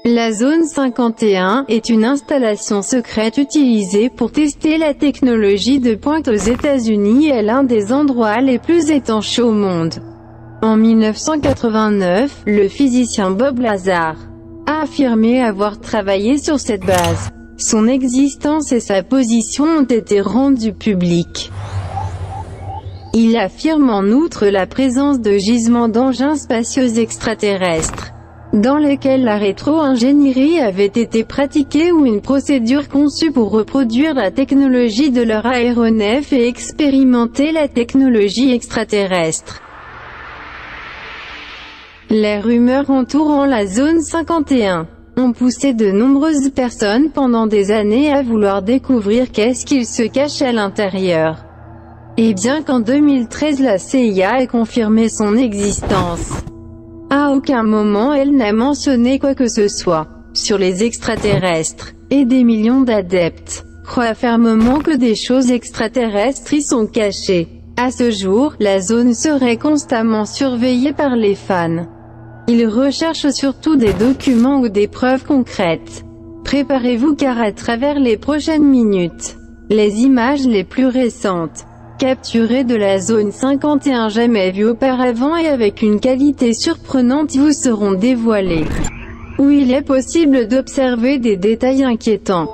La Zone 51 est une installation secrète utilisée pour tester la technologie de pointe aux États-Unis et est l'un des endroits les plus étanches au monde. En 1989, le physicien Bob Lazar a affirmé avoir travaillé sur cette base. Son existence et sa position ont été rendues publiques. Il affirme en outre la présence de gisements d'engins spatiaux extraterrestres, dans lesquels la rétro-ingénierie avait été pratiquée ou une procédure conçue pour reproduire la technologie de leur aéronef et expérimenter la technologie extraterrestre. Les rumeurs entourant la Zone 51 ont poussé de nombreuses personnes pendant des années à vouloir découvrir qu'est-ce qu'il se cache à l'intérieur. Et bien qu'en 2013 la CIA ait confirmé son existence, à aucun moment elle n'a mentionné quoi que ce soit sur les extraterrestres, et des millions d'adeptes croient fermement que des choses extraterrestres y sont cachées. À ce jour, la zone serait constamment surveillée par les fans. Ils recherchent surtout des documents ou des preuves concrètes. Préparez-vous car à travers les prochaines minutes, les images les plus récentes capturées de la Zone 51 jamais vues auparavant et avec une qualité surprenante vous seront dévoilées, où il est possible d'observer des détails inquiétants.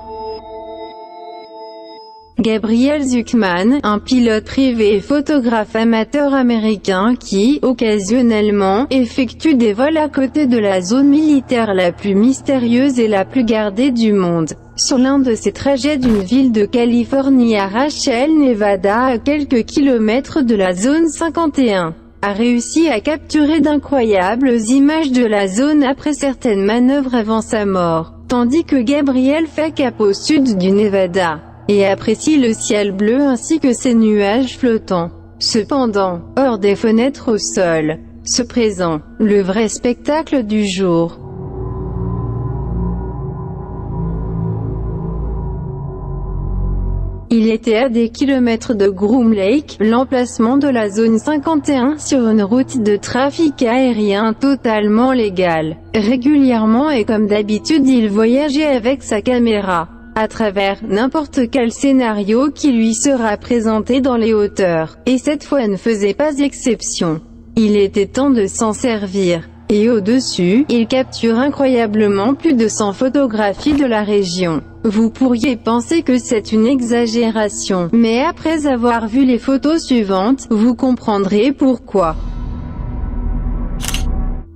Gabriel Zucman, un pilote privé et photographe amateur américain qui, occasionnellement, effectue des vols à côté de la zone militaire la plus mystérieuse et la plus gardée du monde, sur l'un de ses trajets d'une ville de Californie à Rachel, Nevada, à quelques kilomètres de la zone 51, a réussi à capturer d'incroyables images de la zone après certaines manœuvres avant sa mort, tandis que Gabriel fait cap au sud du Nevada et apprécie le ciel bleu ainsi que ses nuages flottants. Cependant, hors des fenêtres au sol, se présente le vrai spectacle du jour. Il était à des kilomètres de Groom Lake, l'emplacement de la zone 51 sur une route de trafic aérien totalement légale. Régulièrement et comme d'habitude il voyageait avec sa caméra à travers n'importe quel scénario qui lui sera présenté dans les hauteurs, et cette fois ne faisait pas exception. Il était temps de s'en servir. Et au-dessus, il capture incroyablement plus de 100 photographies de la région. Vous pourriez penser que c'est une exagération, mais après avoir vu les photos suivantes, vous comprendrez pourquoi.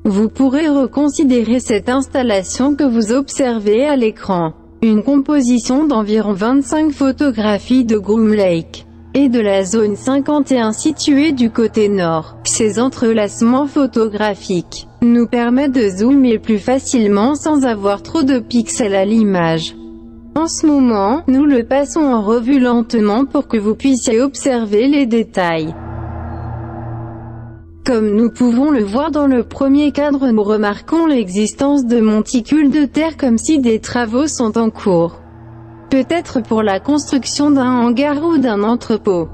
Vous pourrez reconsidérer cette installation que vous observez à l'écran. Une composition d'environ 25 photographies de Groom Lake et de la zone 51 située du côté nord. Ces entrelacements photographiques nous permettent de zoomer plus facilement sans avoir trop de pixels à l'image. En ce moment, nous le passons en revue lentement pour que vous puissiez observer les détails. Comme nous pouvons le voir dans le premier cadre, nous remarquons l'existence de monticules de terre comme si des travaux sont en cours. Peut-être pour la construction d'un hangar ou d'un entrepôt.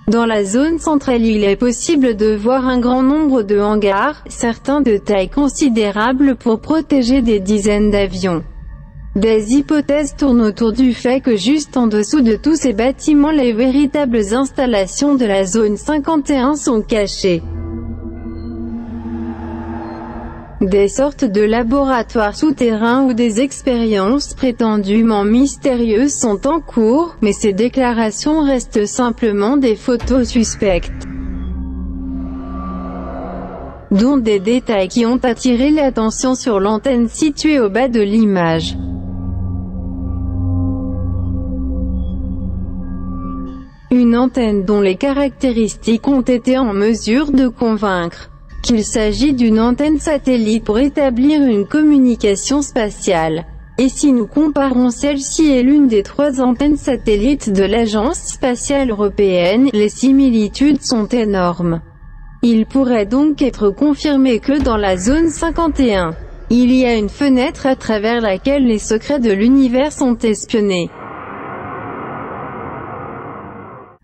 Dans la zone centrale, il est possible de voir un grand nombre de hangars, certains de taille considérable pour protéger des dizaines d'avions. Des hypothèses tournent autour du fait que juste en dessous de tous ces bâtiments, les véritables installations de la zone 51 sont cachées. Des sortes de laboratoires souterrains où des expériences prétendument mystérieuses sont en cours, mais ces déclarations restent simplement des photos suspectes, dont des détails qui ont attiré l'attention sur l'antenne située au bas de l'image. Une antenne dont les caractéristiques ont été en mesure de convaincre qu'il s'agit d'une antenne satellite pour établir une communication spatiale. Et si nous comparons celle-ci et l'une des 3 antennes satellites de l'Agence spatiale européenne, les similitudes sont énormes. Il pourrait donc être confirmé que dans la zone 51, il y a une fenêtre à travers laquelle les secrets de l'univers sont espionnés.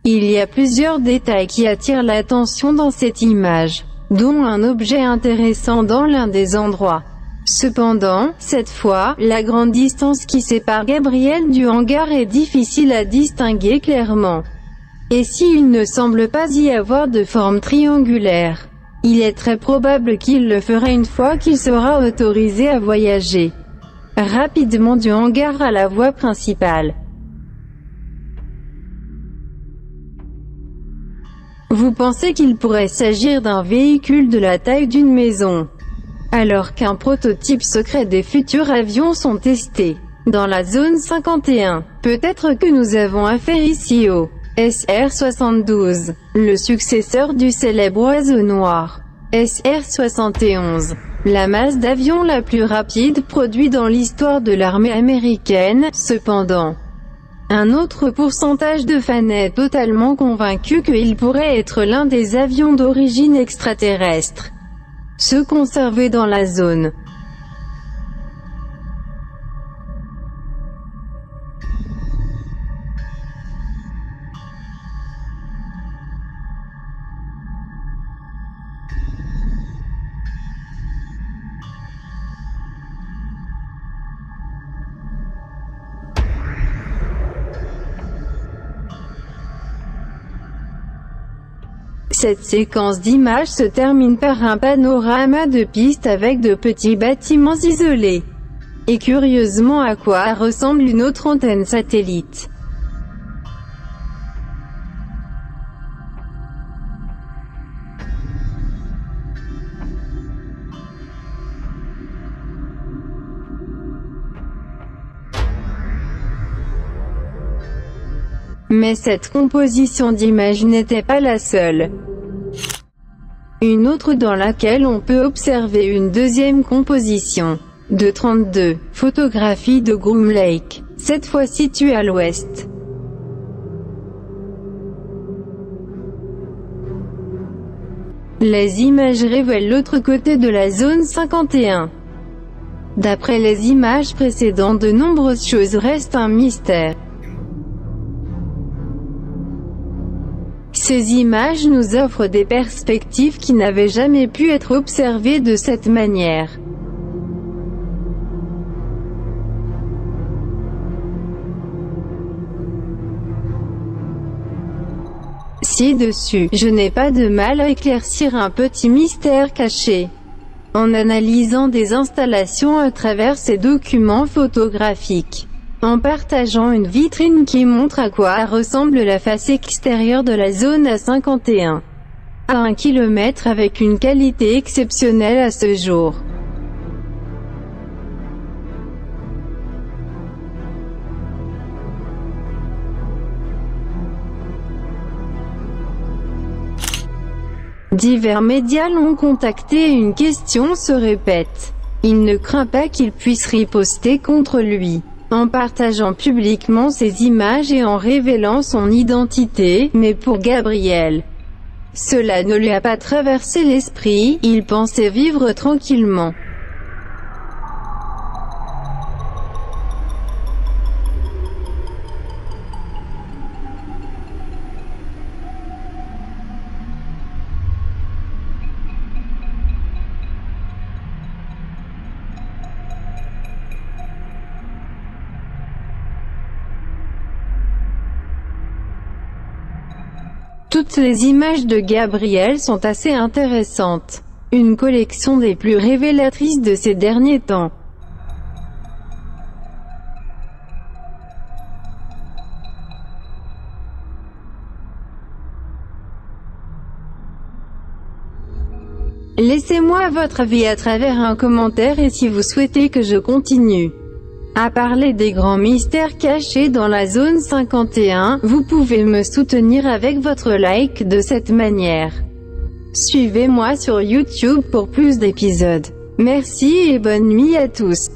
Il y a plusieurs détails qui attirent l'attention dans cette image, dont un objet intéressant dans l'un des endroits. Cependant, cette fois, la grande distance qui sépare Gabriel du hangar est difficile à distinguer clairement. Et s'il ne semble pas y avoir de forme triangulaire, il est très probable qu'il le fera une fois qu'il sera autorisé à voyager rapidement du hangar à la voie principale. Vous pensez qu'il pourrait s'agir d'un véhicule de la taille d'une maison, alors qu'un prototype secret des futurs avions sont testés dans la zone 51. Peut-être que nous avons affaire ici au SR-72, le successeur du célèbre oiseau noir SR-71, la masse d'avions la plus rapide produite dans l'histoire de l'armée américaine. Cependant, un autre pourcentage de fans est totalement convaincu qu'il pourrait être l'un des avions d'origine extraterrestre, ceux conservés dans la zone. Cette séquence d'images se termine par un panorama de piste avec de petits bâtiments isolés. Et curieusement, à quoi ressemble une autre antenne satellite. Mais cette composition d'images n'était pas la seule. Une autre dans laquelle on peut observer une deuxième composition, de 32 photographies de Groom Lake, cette fois située à l'ouest. Les images révèlent l'autre côté de la zone 51. D'après les images précédentes, de nombreuses choses restent un mystère. Ces images nous offrent des perspectives qui n'avaient jamais pu être observées de cette manière. Ci-dessus, je n'ai pas de mal à éclaircir un petit mystère caché, en analysant des installations à travers ces documents photographiques. En partageant une vitrine qui montre à quoi ressemble la face extérieure de la zone A51. À 1 km avec une qualité exceptionnelle à ce jour. Divers médias l'ont contacté et une question se répète. Il ne craint pas qu'il puisse riposter contre lui, en partageant publiquement ses images et en révélant son identité, mais pour Gabriel, cela ne lui a pas traversé l'esprit, il pensait vivre tranquillement. Toutes les images de Gabriel sont assez intéressantes. Une collection des plus révélatrices de ces derniers temps. Laissez-moi votre avis à travers un commentaire et si vous souhaitez que je continue à parler des grands mystères cachés dans la zone 51, vous pouvez me soutenir avec votre like de cette manière. Suivez-moi sur YouTube pour plus d'épisodes. Merci et bonne nuit à tous.